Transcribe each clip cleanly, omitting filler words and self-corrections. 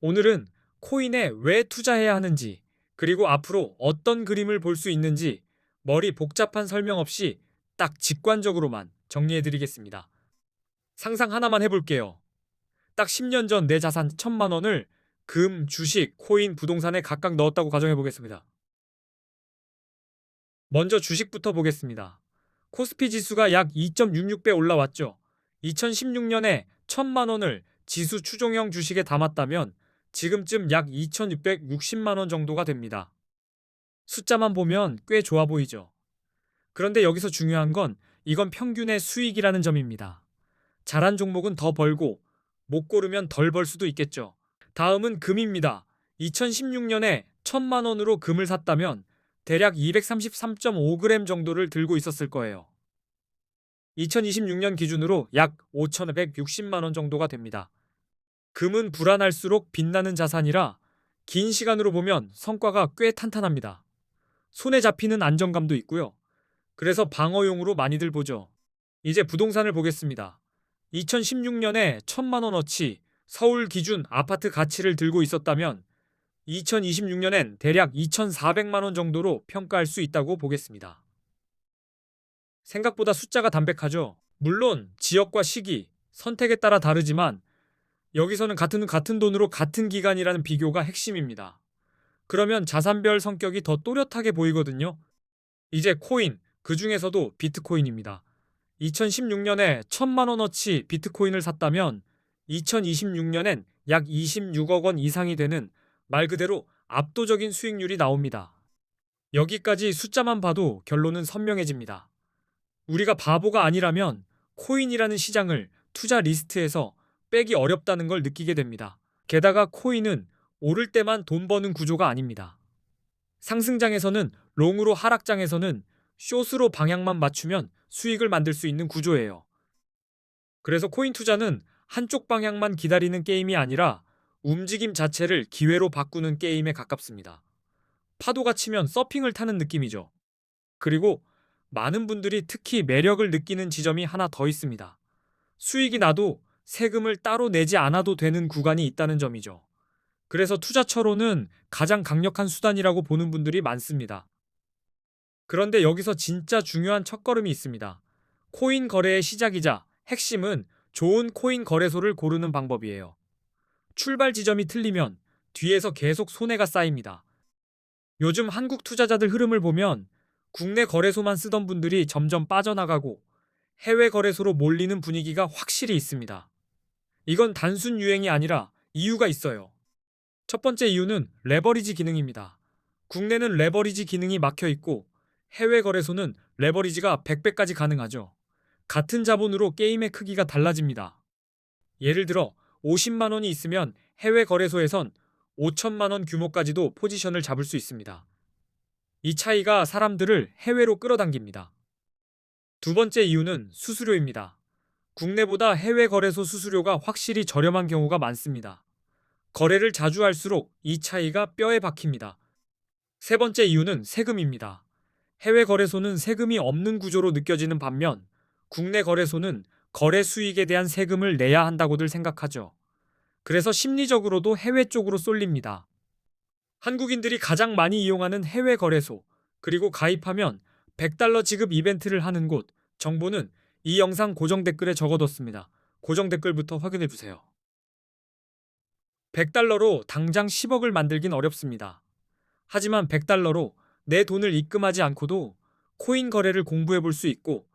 오늘은 코인에 왜 투자해야 하는지, 그리고 앞으로 어떤 그림을 볼 수 있는지 머리 복잡한 설명 없이 딱 직관적으로만 정리해 드리겠습니다. 상상 하나만 해볼게요. 딱 10년 전 내 자산 1,000만 원을 금, 주식, 코인, 부동산에 각각 넣었다고 가정해 보겠습니다. 먼저 주식부터 보겠습니다. 코스피 지수가 약 2.66배 올라왔죠. 2016년에 1,000만 원을 지수 추종형 주식에 담았다면 지금쯤 약 2,660만 원 정도가 됩니다. 숫자만 보면 꽤 좋아 보이죠. 그런데 여기서 중요한 건 이건 평균의 수익이라는 점입니다. 잘한 종목은 더 벌고 못 고르면 덜 벌 수도 있겠죠. 다음은 금입니다. 2016년에 1,000만 원으로 금을 샀다면 대략 233.5g 정도를 들고 있었을 거예요. 2026년 기준으로 약 5,560만 원 정도가 됩니다. 금은 불안할수록 빛나는 자산이라 긴 시간으로 보면 성과가 꽤 탄탄합니다. 손에 잡히는 안정감도 있고요. 그래서 방어용으로 많이들 보죠. 이제 부동산을 보겠습니다. 2016년에 1,000만 원어치 서울 기준 아파트 가치를 들고 있었다면 2026년엔 대략 2,400만 원 정도로 평가할 수 있다고 보겠습니다. 생각보다 숫자가 담백하죠. 물론 지역과 시기, 선택에 따라 다르지만 여기서는 같은 돈으로 같은 기간이라는 비교가 핵심입니다. 그러면 자산별 성격이 더 또렷하게 보이거든요. 이제 코인, 그 중에서도 비트코인입니다. 2016년에 1,000만 원어치 비트코인을 샀다면 2026년엔 약 26억 원 이상이 되는 말 그대로 압도적인 수익률이 나옵니다. 여기까지 숫자만 봐도 결론은 선명해집니다. 우리가 바보가 아니라면 코인이라는 시장을 투자 리스트에서 빼기 어렵다는 걸 느끼게 됩니다. 게다가 코인은 오를 때만 돈 버는 구조가 아닙니다. 상승장에서는 롱으로 하락장에서는 숏으로 방향만 맞추면 수익을 만들 수 있는 구조예요. 그래서 코인 투자는 한쪽 방향만 기다리는 게임이 아니라 움직임 자체를 기회로 바꾸는 게임에 가깝습니다. 파도가 치면 서핑을 타는 느낌이죠. 그리고 많은 분들이 특히 매력을 느끼는 지점이 하나 더 있습니다. 수익이 나도 세금을 따로 내지 않아도 되는 구간이 있다는 점이죠. 그래서 투자처로는 가장 강력한 수단이라고 보는 분들이 많습니다. 그런데 여기서 진짜 중요한 첫걸음이 있습니다. 코인 거래의 시작이자 핵심은 좋은 코인 거래소를 고르는 방법이에요. 출발 지점이 틀리면 뒤에서 계속 손해가 쌓입니다. 요즘 한국 투자자들 흐름을 보면 국내 거래소만 쓰던 분들이 점점 빠져나가고 해외 거래소로 몰리는 분위기가 확실히 있습니다. 이건 단순 유행이 아니라 이유가 있어요. 첫 번째 이유는 레버리지 기능입니다. 국내는 레버리지 기능이 막혀 있고 해외 거래소는 레버리지가 100배까지 가능하죠. 같은 자본으로 게임의 크기가 달라집니다. 예를 들어 50만 원이 있으면 해외 거래소에선 5천만 원 규모까지도 포지션을 잡을 수 있습니다. 이 차이가 사람들을 해외로 끌어당깁니다. 두 번째 이유는 수수료입니다. 국내보다 해외 거래소 수수료가 확실히 저렴한 경우가 많습니다. 거래를 자주 할수록 이 차이가 뼈에 박힙니다. 세 번째 이유는 세금입니다. 해외 거래소는 세금이 없는 구조로 느껴지는 반면 국내 거래소는 거래 수익에 대한 세금을 내야 한다고들 생각하죠. 그래서 심리적으로도 해외 쪽으로 쏠립니다. 한국인들이 가장 많이 이용하는 해외 거래소, 그리고 가입하면 100달러 지급 이벤트를 하는 곳, 정보는 이 영상 고정 댓글에 적어뒀습니다. 고정 댓글부터 확인해주세요. 100달러로 당장 10억을 만들긴 어렵습니다. 하지만 100달러로 내 돈을 입금하지 않고도 코인 거래를 공부해 볼 수 있고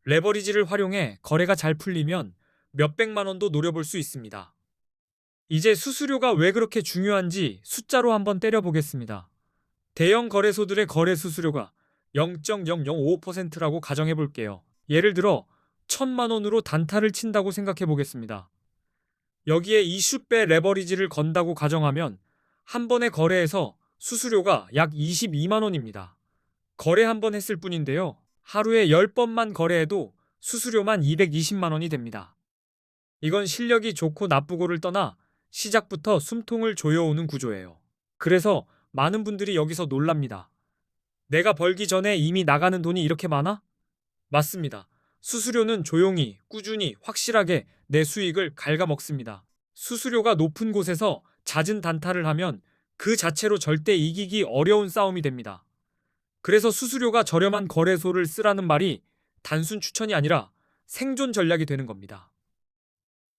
레버리지를 활용해 거래가 잘 풀리면 몇백만 원도 노려볼 수 있습니다. 이제 수수료가 왜 그렇게 중요한지 숫자로 한번 때려보겠습니다. 대형 거래소들의 거래 수수료가 0.005%라고 가정해 볼게요. 예를 들어 1,000만 원으로 단타를 친다고 생각해 보겠습니다. 여기에 20배 레버리지를 건다고 가정하면 한 번의 거래에서 수수료가 약 22만 원입니다. 거래 한 번 했을 뿐인데요. 하루에 10번만 거래해도 수수료만 220만 원이 됩니다. 이건 실력이 좋고 나쁘고를 떠나 시작부터 숨통을 조여오는 구조예요. 그래서 많은 분들이 여기서 놀랍니다. 내가 벌기 전에 이미 나가는 돈이 이렇게 많아? 맞습니다. 수수료는 조용히, 꾸준히, 확실하게 내 수익을 갉아먹습니다. 수수료가 높은 곳에서 잦은 단타를 하면 그 자체로 절대 이기기 어려운 싸움이 됩니다. 그래서 수수료가 저렴한 거래소를 쓰라는 말이 단순 추천이 아니라 생존 전략이 되는 겁니다.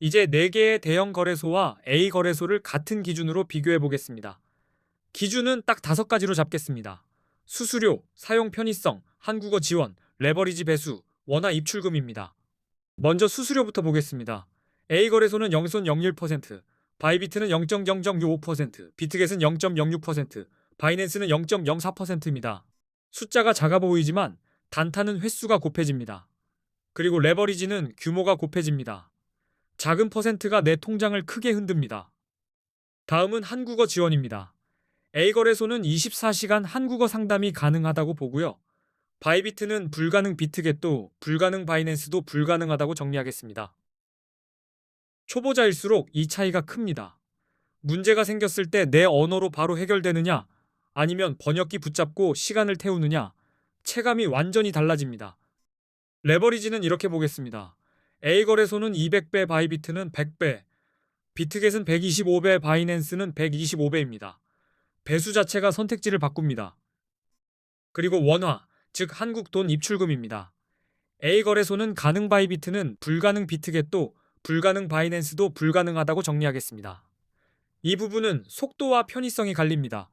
이제 4개의 대형 거래소와 A 거래소를 같은 기준으로 비교해 보겠습니다. 기준은 딱 5가지로 잡겠습니다. 수수료, 사용 편의성, 한국어 지원, 레버리지 배수, 원화 입출금입니다. 먼저 수수료부터 보겠습니다. A 거래소는 0.01%, 바이비트는 0.0065%, 비트겟은 0.06%, 바이낸스는 0.04%입니다. 숫자가 작아 보이지만 단타는 횟수가 곱해집니다. 그리고 레버리지는 규모가 곱해집니다. 작은 퍼센트가 내 통장을 크게 흔듭니다. 다음은 한국어 지원입니다. A 거래소는 24시간 한국어 상담이 가능하다고 보고요. 바이비트는 불가능 비트겟도 불가능 바이낸스도 불가능하다고 정리하겠습니다. 초보자일수록 이 차이가 큽니다. 문제가 생겼을 때 내 언어로 바로 해결되느냐, 아니면 번역기 붙잡고 시간을 태우느냐, 체감이 완전히 달라집니다. 레버리지는 이렇게 보겠습니다. A 거래소는 200배, 바이비트는 100배, 비트겟은 125배, 바이낸스는 125배입니다. 배수 자체가 선택지를 바꿉니다. 그리고 원화, 즉 한국 돈 입출금입니다. A 거래소는 가능 바이비트는 불가능 비트겟도 불가능 바이낸스도 불가능하다고 정리하겠습니다. 이 부분은 속도와 편의성이 갈립니다.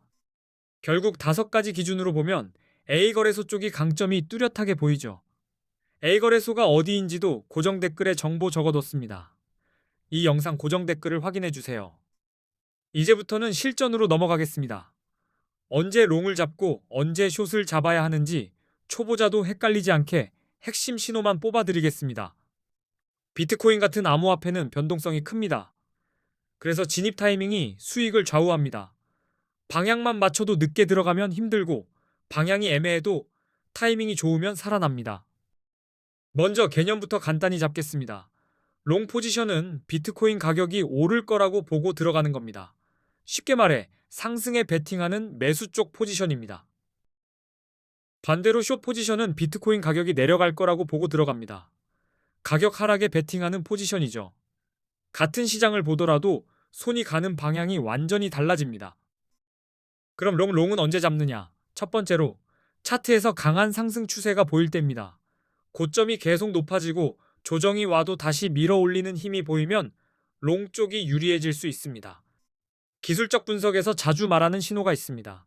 결국 5가지 기준으로 보면 A 거래소 쪽이 강점이 뚜렷하게 보이죠. A 거래소가 어디인지도 고정 댓글에 정보 적어뒀습니다. 이 영상 고정 댓글을 확인해주세요. 이제부터는 실전으로 넘어가겠습니다. 언제 롱을 잡고 언제 숏을 잡아야 하는지 초보자도 헷갈리지 않게 핵심 신호만 뽑아드리겠습니다. 비트코인 같은 암호화폐는 변동성이 큽니다. 그래서 진입 타이밍이 수익을 좌우합니다. 방향만 맞춰도 늦게 들어가면 힘들고 방향이 애매해도 타이밍이 좋으면 살아납니다. 먼저 개념부터 간단히 잡겠습니다. 롱 포지션은 비트코인 가격이 오를 거라고 보고 들어가는 겁니다. 쉽게 말해 상승에 베팅하는 매수 쪽 포지션입니다. 반대로 숏 포지션은 비트코인 가격이 내려갈 거라고 보고 들어갑니다. 가격 하락에 베팅하는 포지션이죠. 같은 시장을 보더라도 손이 가는 방향이 완전히 달라집니다. 그럼 롱은 언제 잡느냐? 첫 번째로 차트에서 강한 상승 추세가 보일 때입니다. 고점이 계속 높아지고 조정이 와도 다시 밀어 올리는 힘이 보이면 롱 쪽이 유리해질 수 있습니다. 기술적 분석에서 자주 말하는 신호가 있습니다.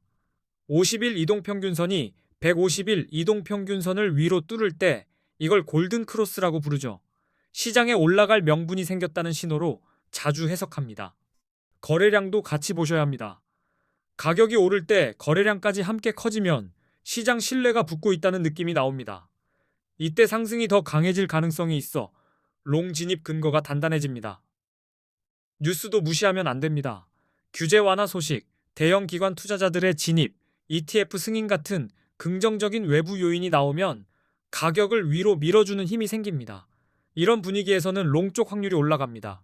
50일 이동평균선이 150일 이동평균선을 위로 뚫을 때 이걸 골든 크로스라고 부르죠. 시장에 올라갈 명분이 생겼다는 신호로 자주 해석합니다. 거래량도 같이 보셔야 합니다. 가격이 오를 때 거래량까지 함께 커지면 시장 신뢰가 붙고 있다는 느낌이 나옵니다. 이때 상승이 더 강해질 가능성이 있어 롱 진입 근거가 단단해집니다. 뉴스도 무시하면 안 됩니다. 규제 완화 소식, 대형 기관 투자자들의 진입, ETF 승인 같은 긍정적인 외부 요인이 나오면 가격을 위로 밀어주는 힘이 생깁니다. 이런 분위기에서는 롱 쪽 확률이 올라갑니다.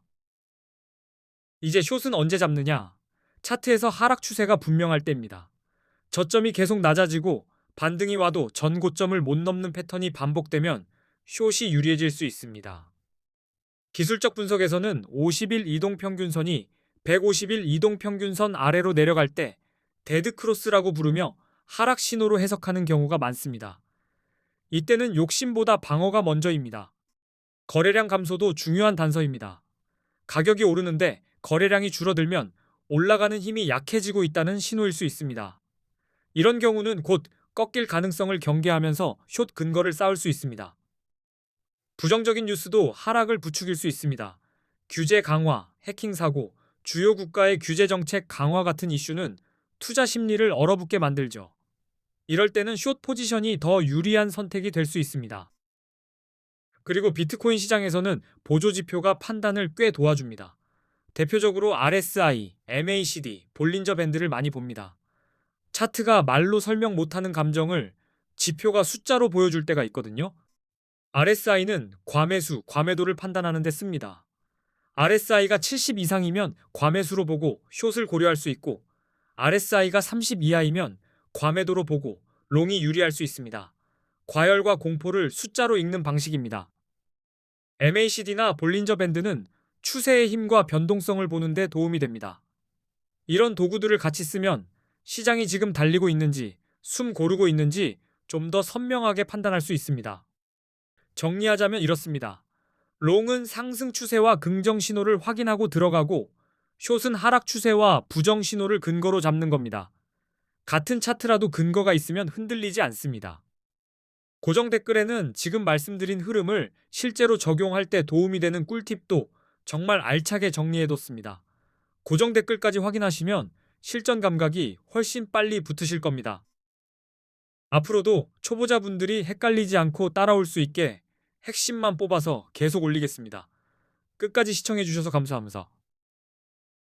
이제 숏은 언제 잡느냐? 차트에서 하락 추세가 분명할 때입니다. 저점이 계속 낮아지고 반등이 와도 전 고점을 못 넘는 패턴이 반복되면 숏이 유리해질 수 있습니다. 기술적 분석에서는 50일 이동평균선이 150일 이동평균선 아래로 내려갈 때 데드크로스라고 부르며 하락 신호로 해석하는 경우가 많습니다. 이때는 욕심보다 방어가 먼저입니다. 거래량 감소도 중요한 단서입니다. 가격이 오르는데 거래량이 줄어들면 올라가는 힘이 약해지고 있다는 신호일 수 있습니다. 이런 경우는 곧 꺾일 가능성을 경계하면서 숏 근거를 쌓을 수 있습니다. 부정적인 뉴스도 하락을 부추길 수 있습니다. 규제 강화, 해킹 사고, 주요 국가의 규제 정책 강화 같은 이슈는 투자 심리를 얼어붙게 만들죠. 이럴 때는 숏 포지션이 더 유리한 선택이 될 수 있습니다. 그리고 비트코인 시장에서는 보조 지표가 판단을 꽤 도와줍니다. 대표적으로 RSI, MACD, 볼린저 밴드를 많이 봅니다. 차트가 말로 설명 못하는 감정을 지표가 숫자로 보여줄 때가 있거든요. RSI는 과매수, 과매도를 판단하는 데 씁니다. RSI가 70 이상이면 과매수로 보고 숏을 고려할 수 있고 RSI가 30 이하이면 과매도로 보고 롱이 유리할 수 있습니다. 과열과 공포를 숫자로 읽는 방식입니다. MACD나 볼린저 밴드는 추세의 힘과 변동성을 보는 데 도움이 됩니다. 이런 도구들을 같이 쓰면 시장이 지금 달리고 있는지, 숨 고르고 있는지 좀 더 선명하게 판단할 수 있습니다. 정리하자면 이렇습니다. 롱은 상승 추세와 긍정 신호를 확인하고 들어가고, 숏은 하락 추세와 부정 신호를 근거로 잡는 겁니다. 같은 차트라도 근거가 있으면 흔들리지 않습니다. 고정 댓글에는 지금 말씀드린 흐름을 실제로 적용할 때 도움이 되는 꿀팁도 정말 알차게 정리해뒀습니다. 고정 댓글까지 확인하시면 실전 감각이 훨씬 빨리 붙으실 겁니다. 앞으로도 초보자분들이 헷갈리지 않고 따라올 수 있게 핵심만 뽑아서 계속 올리겠습니다. 끝까지 시청해주셔서 감사합니다.